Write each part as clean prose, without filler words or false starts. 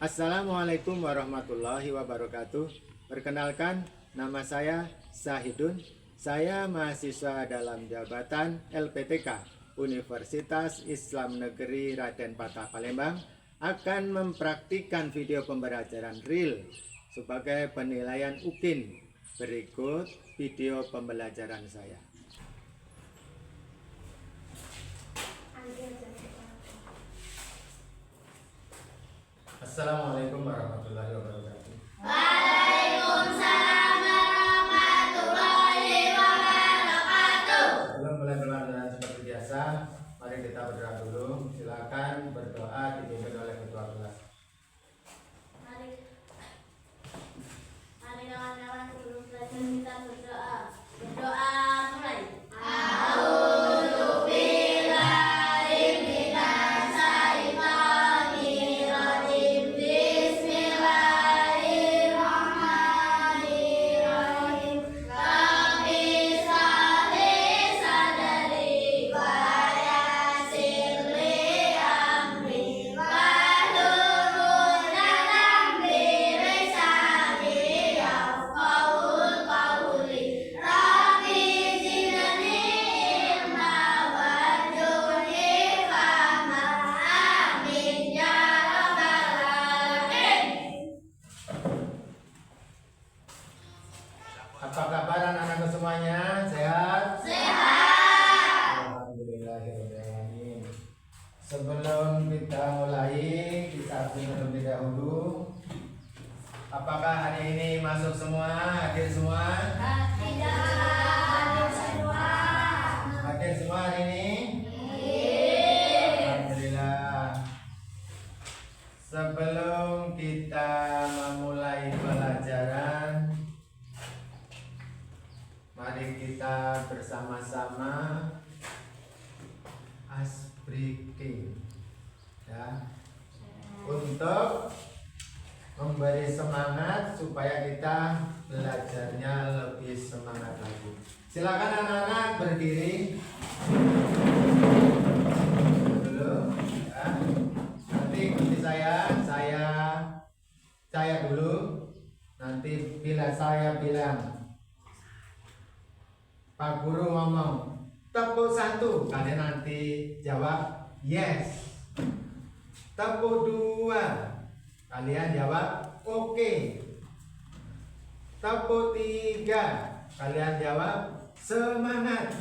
Assalamualaikum warahmatullahi wabarakatuh. Perkenalkan, nama saya Sahidun. Saya mahasiswa dalam jabatan LPTK Universitas Islam Negeri Raden Patah Palembang akan mempraktikkan video pembelajaran real sebagai penilaian UKIN. Berikut video pembelajaran saya. Assalamualaikum warahmatullahi wabarakatuh. Waalaikumsalam warahmatullahi wabarakatuh. Sebelum mulai pembelajaran seperti biasa, mari kita berdoa dulu. Silakan berdoa dipimpin oleh ketua kelas. Mari kawan-kawan sebelum belajar kita berdoa. Berdoa mulai. Apa kabar anak-anak semuanya? Sehat? Sehat. Alhamdulillahirrahmanirrahim. Sebelum kita mulai, kita terlebih dahulu. Apakah hari ini masuk semua? Hadir semua? Hadir semua hari ini? Alhamdulillah. Sebelum kita memulai pelajaran, mari kita bersama-sama ice breaking ya, untuk memberi semangat supaya kita belajarnya lebih semangat lagi. Silakan anak-anak berdiri dulu ya. Nanti ikuti saya dulu. Nanti bila saya bilang Pak Guru ngomong tepuk 1, kalian nanti jawab yes. Tepuk 2, kalian jawab oke. Tepuk 3, kalian jawab semangat.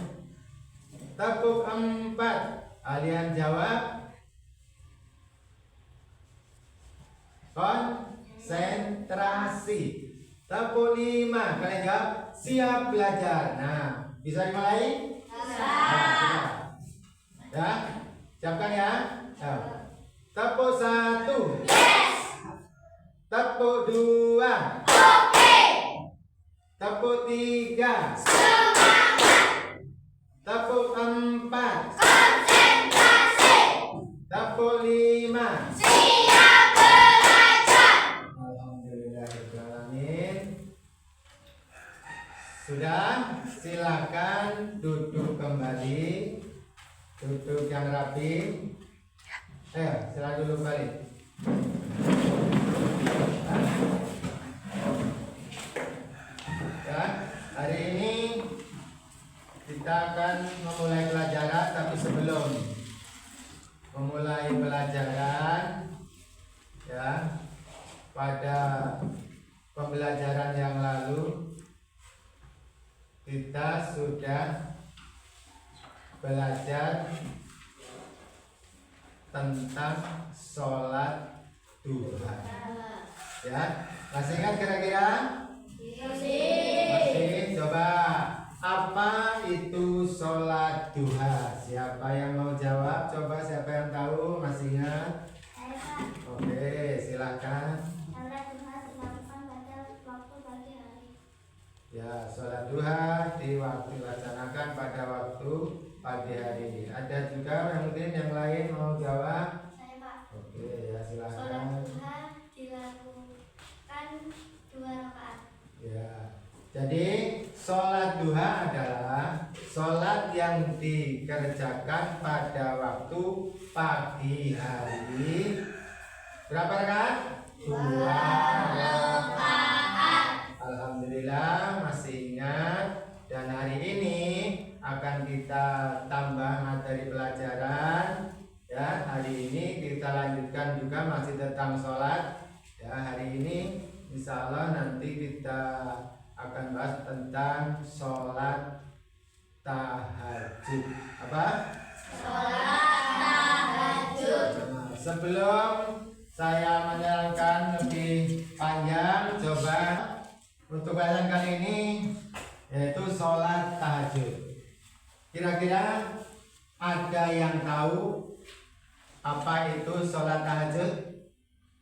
Tepuk 4, kalian jawab konsentrasi. Tepuk 5, kalian jawab siap belajar. Nah, bisa dimulai? Ya, siapkan ya. Tepuk 1. Yes. Tepuk 2. Oke. Tepuk 3. Semangat. Tepuk 4. Konsentrasi. Tepuk 5. Siap belajar. Alhamdulillahirrahmanirrahim. Sudah, silakan duduk kembali. Duduk yang rapi. Ayo, silakan duduk kembali. Ya, hari ini kita akan memulai pelajaran, tapi sebelum memulai pelajaran ya, pada pembelajaran yang lalu kita sudah belajar tentang sholat duha ya. Masih ingat kira-kira? Masih. Coba, apa itu sholat duha? Siapa yang mau jawab? Coba, siapa yang tahu? Masih ingat? Oke, silakan. Ya, sholat duha diwalaksanakan pada waktu pagi hari. Ada juga yang mungkin yang lain mau jawab? Saya, Pak. Oke, ya Sholat silakan. duha dilakukan 2 rakaat. Ya, jadi sholat duha adalah sholat yang dikerjakan pada waktu pagi hari. Berapa rakaat? 2 rakaat. Alhamdulillah masih ingat. Dan hari ini akan kita tambah materi pelajaran. Ya, hari ini kita lanjutkan juga masih tentang sholat. Ya, hari ini insya Allah nanti kita akan bahas tentang sholat tahajud. Apa? Sholat tahajud. Nah, sebelum saya menerangkan lebih panjang, coba untuk bahasan kali ini yaitu sholat tahajud. Kira-kira ada yang tahu apa itu sholat tahajud?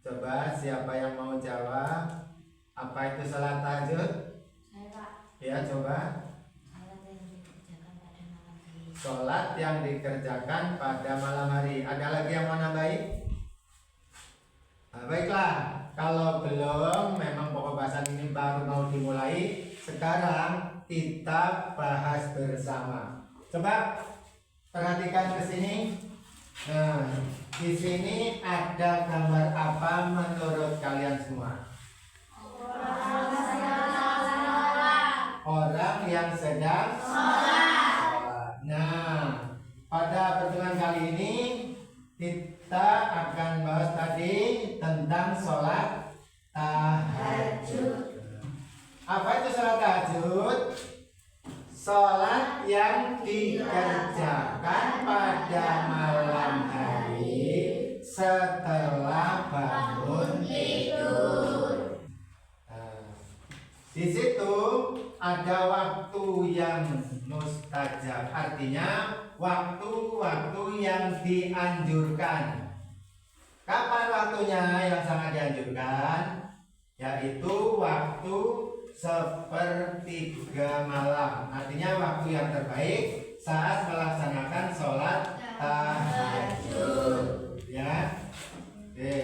Coba siapa yang mau jawab? Apa itu sholat tahajud? Saya, Pak. Ya, coba. Sholat yang dikerjakan pada malam hari. Ada lagi yang mau nambahin? Nah, baiklah, kalau belum, memang pokok bahasan ini baru mau dimulai. Sekarang kita bahas bersama. Coba perhatikan ke sini. Nah, di sini ada gambar apa menurut kalian semua? Orang yang sedang sholat. Nah, pada pertemuan kali ini kita akan bahas tadi tentang sholat tahajud. Apa itu sholat tahajud? Sholat yang dikerjakan pada malam hari setelah bangun tidur. Nah, di situ ada waktu yang mustajab, artinya waktu-waktu yang dianjurkan. Kapan waktunya yang sangat dianjurkan? Yaitu waktu sepertiga malam, artinya waktu yang terbaik saat melaksanakan sholat tahajud. Ya, oke.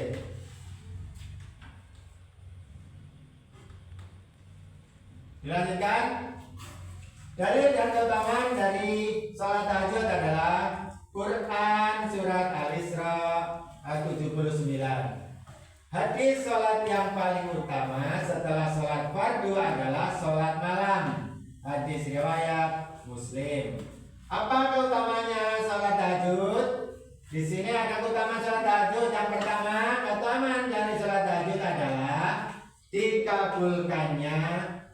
Dilanjutkan. Dalil dan keutamaan dari sholat tahajud adalah Quran surat Al-Isra ayat 79. Hadis sholat yang paling utama setelah sholat fardu adalah sholat malam. Hadis riwayat Muslim. Apa keutamanya sholat tahajud? Di sini ada keutamaan sholat tahajud. Yang pertama, keutamaan dari sholat tahajud adalah dikabulkannya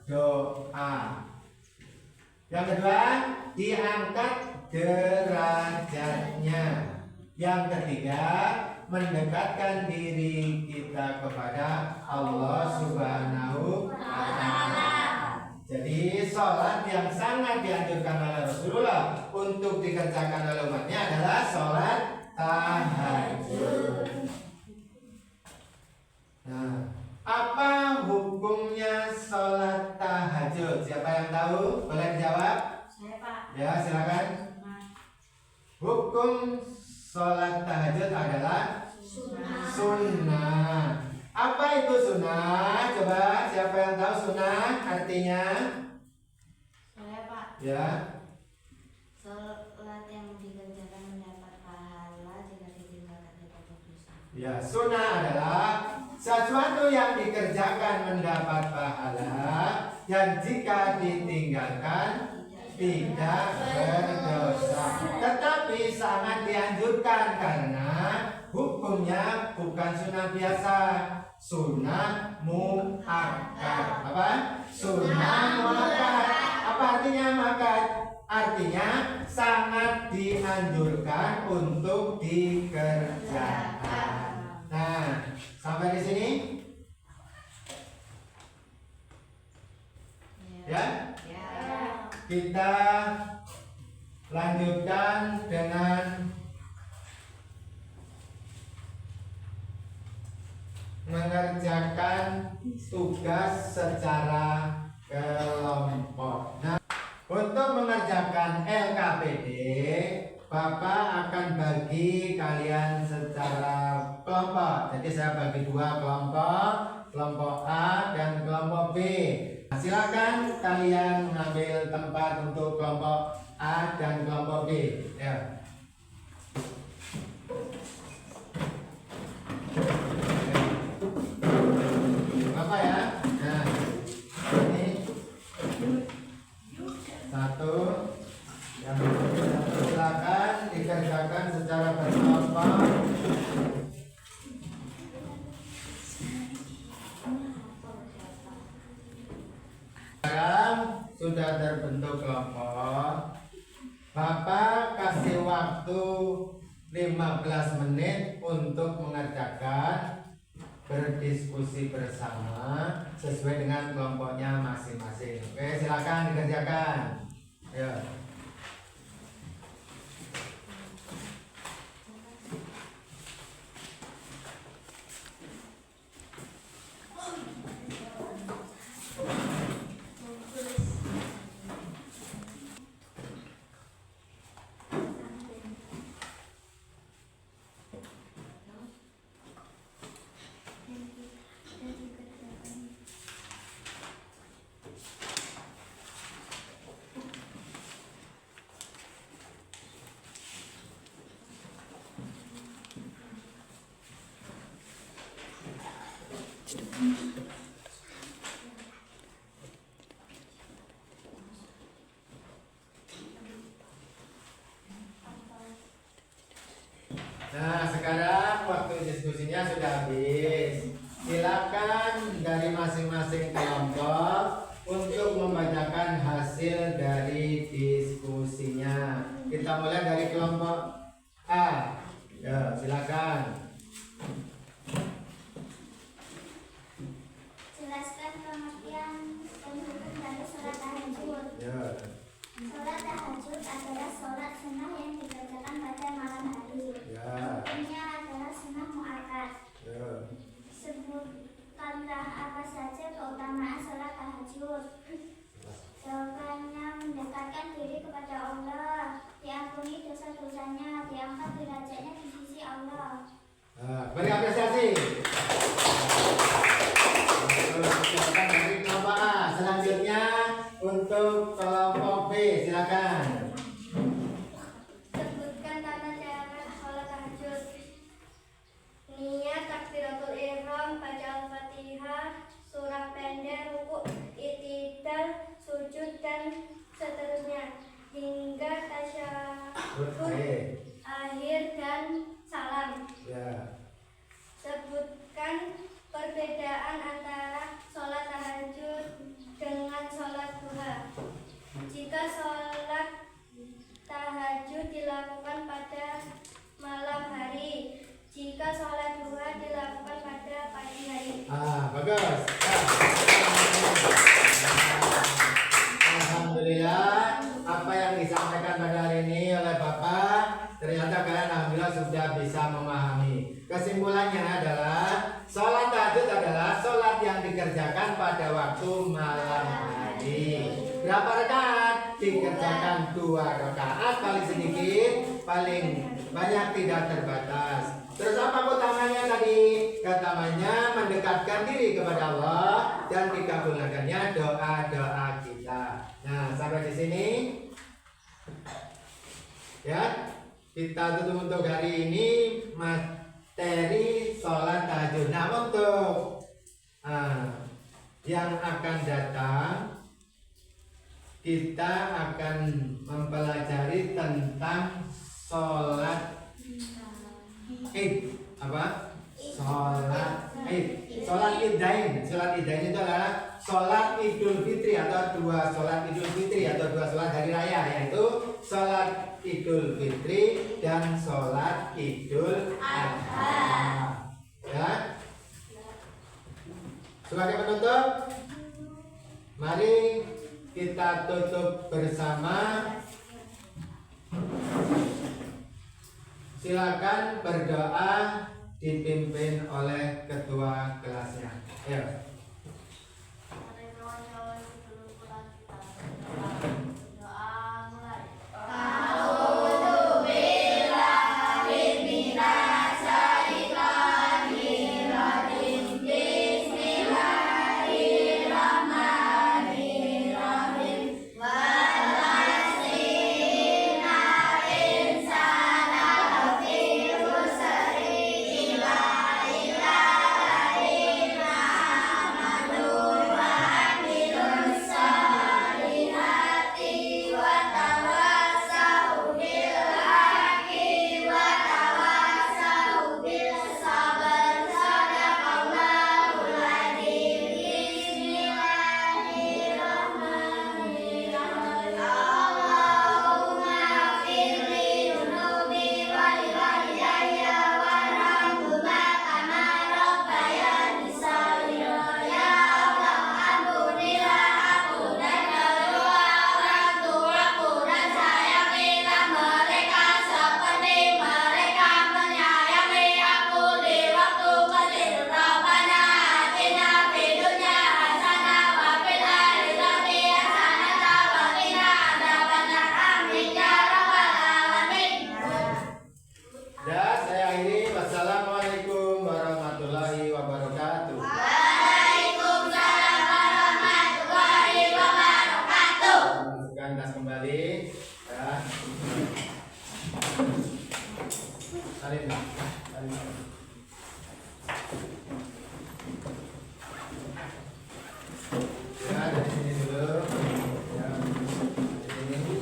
doa. Yang kedua, diangkat derajatnya. Yang ketiga, mendekatkan diri kita kepada Allah Subhanahu wa Ta'ala. Jadi sholat yang sangat dianjurkan oleh Rasulullah untuk dikerjakan oleh umatnya adalah sholat tahajud. Nah, apa hukumnya sholat tahajud? Siapa yang tahu? Boleh dijawab? Saya, Pak. Ya, silakan. Hukum sholat tahajud adalah sunnah. Apa itu sunnah? Coba siapa yang tahu sunnah artinya? Saya, Pak. Ya. Sholat yang dikerjakan mendapat pahala jika ditinggalkan tidak berdosa. Ya, sunnah adalah sesuatu yang dikerjakan mendapat pahala dan jika ditinggalkan tidak berdosa. Tetapi sangat dianjurkan karena hukumnya bukan sunnah biasa, sunnah muakkad. Apa? Sunnah muakkad. Apa artinya muakkad? Artinya sangat dianjurkan untuk dikerjakan. Nah, sampai di sini? Ya? Kita lanjutkan dengan mengerjakan tugas secara kelompok. Nah, untuk mengerjakan LKPD, Bapak akan bagi kalian secara kelompok. Jadi saya bagi dua kelompok, kelompok A dan kelompok B. Nah, silakan kalian mengambil tempat untuk kelompok A dan kelompok B. Ya. Satu. Yang berikutnya silakan dikerjakan secara berkelompok. Sekarang sudah terbentuk kelompok. Bapak kasih waktu 15 menit untuk mengerjakan berdiskusi bersama sesuai dengan kelompoknya masing-masing. Oke, silakan dikerjakan. Ya. Nah, sekarang waktu diskusinya sudah habis. Silakan dari masing-masing kelompok untuk membacakan hasil dari diskusinya. Kita mulai dari kelompok A. Ya, silakan. Jelaskan pengertian dan hukum dari sholat tahajud. Ya. Sholat tahajud adalah sholat sunnah yang dikerjakan pada malam hari. Ya. Hukumnya adalah sunnah muakkad. Ya. Sebutkanlah apa saja keutamaan sholat tahajud. Jawabannya mendekatkan diri kepada Allah, diampuni dosa-dosanya, diangkat derajatnya di sisi Allah. Beri apresiasi. Silakan dari kelompok A. Selanjutnya untuk kelompok B, silakan. Sebutkan tata cara sholat tahajud. Niat takbiratul ihram, baca al-fatihah, surah pendek, rukuk, i'tidal, sujud dan seterusnya hingga tasyahud akhir dan salam. Ya. Sebutkan perbedaan antara sholat tahajud dengan sholat duha. Jika sholat tahajud dilakukan pada malam hari, jika sholat duha dilakukan pada pagi hari. Bagus. Alhamdulillah, apa yang disampaikan pada hari ini oleh Bapak, ternyata kalian alhamdulillah sudah bisa memahami. Kesimpulannya adalah sholat tahajud adalah sholat yang dikerjakan pada waktu malam hari. Berapa rakaat? Dikerjakan 2 rakaat, paling sedikit, paling banyak tidak terbatas. Terus apa utamanya tadi? Utamanya mendekatkan diri kepada Allah dan dikabulkannya doa-doa kita. Nah, sampai di sini ya, kita tutup untuk hari ini materi sholat tahajud. Nah, untuk yang akan datang kita akan mempelajari tentang sholat Id. Apa? Sholat Id. Sholat Idain. Sholat Idain itu adalah sholat Idul Fitri atau 2 sholat Idul Fitri atau 2 sholat hari raya, yaitu sholat Idul Fitri dan sholat Idul Adha. Ya. Sebagai penutup, mari kita tutup bersama. Silakan berdoa dipimpin oleh ketua kelasnya. Ayo. kembali. Ya. Salin. Ya, dari sini dulu. Ya. Dari sini.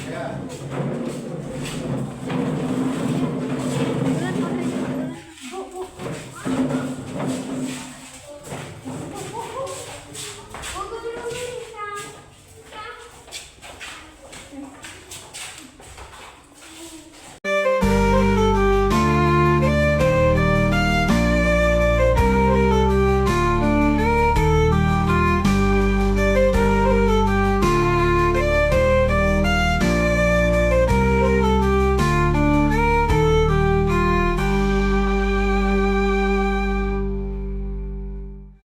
Ya.